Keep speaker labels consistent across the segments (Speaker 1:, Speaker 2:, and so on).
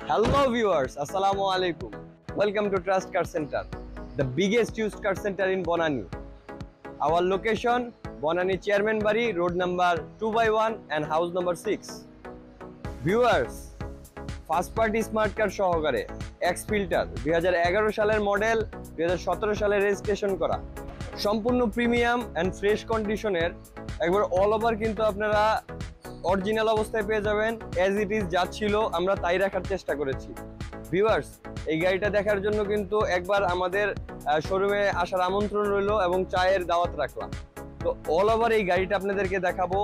Speaker 1: Hello viewers, Assalamu alaikum. Welcome to Trust Car Center, the biggest used car center in Bonani. Our location, Bonani Chairman Bari, road number 2/1 and house number 6. Viewers, first party smart car সহকারে X filter 2011 সালের model 2017 সালে registration করা সম্পূর্ণ premium and fresh কন্ডিশনের একবার all over কিন্তু আপনারা original অবস্থায় পেয়ে যাবেন। অ্যাজ ইট ইজ যা ছিল আমরা তাই রাখার চেষ্টা করেছি। ভিউয়ার্স, এই গাড়িটা দেখার জন্য কিন্তু একবার আমাদের শোরুমে আসার আমন্ত্রণ রইলো এবং চায়ের দাওয়াত রাখলাম। তো অল ওভার এই গাড়িটা আপনাদেরকে দেখাবো।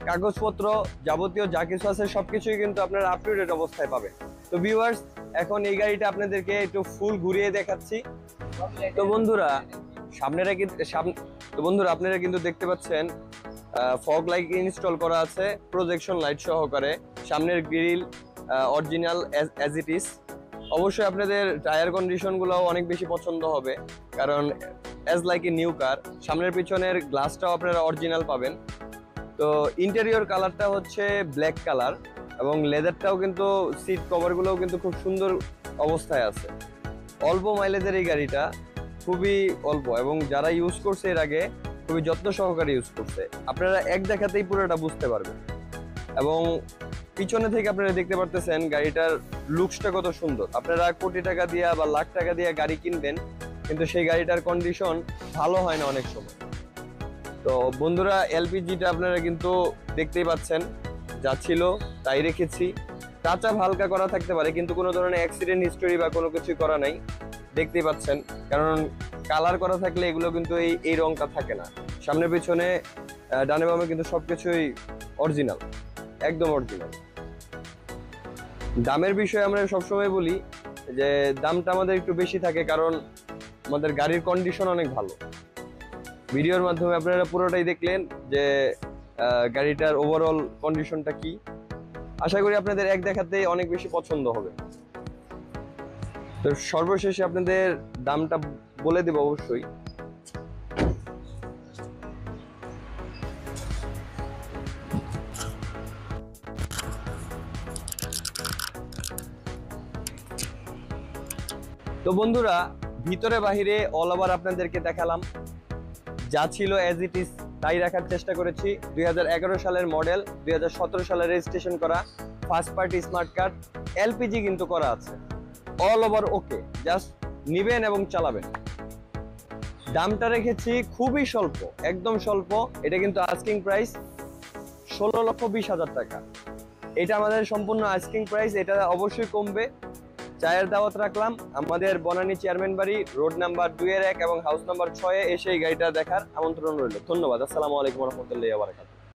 Speaker 1: কাগজপত্র যাবতীয় যা কিছু আছে সবকিছুই কিন্তু আপনারা আপ টু ডেট অবস্থায় পাবেন। তো ভিউয়ার্স, এখন এই গাড়িটা আপনাদেরকে একটু ফুল ঘুরিয়ে দেখাচ্ছি। তো বন্ধুরা আপনারা কিন্তু দেখতে পাচ্ছেন ফগ লাইট ইনস্টল করা আছে, প্রজেকশন লাইট সহকারে, সামনের grill original as it is. অবশ্যই আপনাদের টায়ার কন্ডিশন গুলো অনেক বেশি পছন্দ হবে, কারণ as like a new car. সামনের পিছনের গ্লাসটাও আপনারা অরিজিনাল পাবেন। তো ইন্টেরিয়র কালারটা হচ্ছে ব্ল্যাক কালার এবং লেদারটাও কিন্তু সিট কভারগুলোও কিন্তু খুব সুন্দর অবস্থায় আছে। অল্প মাইলেজের এই গাড়িটা, খুবই অল্প, এবং যারা ইউজ করছে এর আগে খুবই যত্ন সহকারে ইউজ করছে। আপনারা এক দেখাতেই পুরোটা বুঝতে পারবেন। এবং পিছনে থেকে আপনারা দেখতে পারতেছেন গাড়িটার লুকসটা কত সুন্দর। আপনারা কোটি টাকা দিয়ে বা লাখ টাকা দিয়ে গাড়ি কিনবেন, কিন্তু সেই গাড়িটার কন্ডিশন ভালো হয় না অনেক সময়। তো বন্ধুরা, এলপিজিটা আপনারা কিন্তু দেখতেই পাচ্ছেন যা ছিল তাই রেখেছি। টাচ আপ হালকা করা থাকতে পারে, কিন্তু কোনো ধরনের অ্যাক্সিডেন্ট হিস্টোরি বা কোনো কিছু করা নাই, দেখতেই পাচ্ছেন। কারণ কালার করা থাকলে এগুলো কিন্তু এই রংটা থাকে না। সামনে পিছনে ডানে বামে কিন্তু সবকিছুই অরিজিনাল, একদম অরিজিনাল। দামের বিষয়ে আমরা সবসময় বলি যে দামটা আমাদের একটু বেশি থাকে, কারণ আমাদের গাড়ির কন্ডিশন অনেক ভালো। ভিডিওর মাধ্যমে আপনারা পুরোটাই দেখলেন যে গাড়িটার ওভারঅল কন্ডিশনটা কি। আশা করি আপনাদের এক দেখাতেই অনেক বেশি পছন্দ হবে। তো সর্বশেষে আপনাদের দামটা বলে দেব অবশ্যই। তো বন্ধুরা, ভিতরে বাহিরে অল ওভার আপনাদেরকে দেখালাম। যা ছিল অ্যাজ ইট ইজ তাই রাখার চেষ্টা করেছি। 2011 সালের মডেল, 2017 সালে রেজিস্ট্রেশন করা ফার্স্ট পার্টি স্মার্ট কার, এলপিজি কিন্তু করা আছে। অল ওভার ওকে, জাস্ট নিবেন এবং চালাবেন। দামটা রেখেছি খুবই স্বল্প, একদম স্বল্প। এটা কিন্তু আস্কিং প্রাইস 16,20,000 টাকা। এটা আমাদের সম্পূর্ণ আস্কিং প্রাইস, এটা অবশ্যই কমবে। চায়ের দাওয়াত রাখলাম আমাদের বনানী চেয়ারম্যান বাড়ি, রোড নাম্বার 2-1 এবং হাউস নাম্বার 6 এসে এই গাড়িটা দেখার আমন্ত্রণ রইল। ধন্যবাদ। আসসালামু আলাইকুম ওয়া রাহমাতুল্লাহি ওয়া বারাকাতুহু।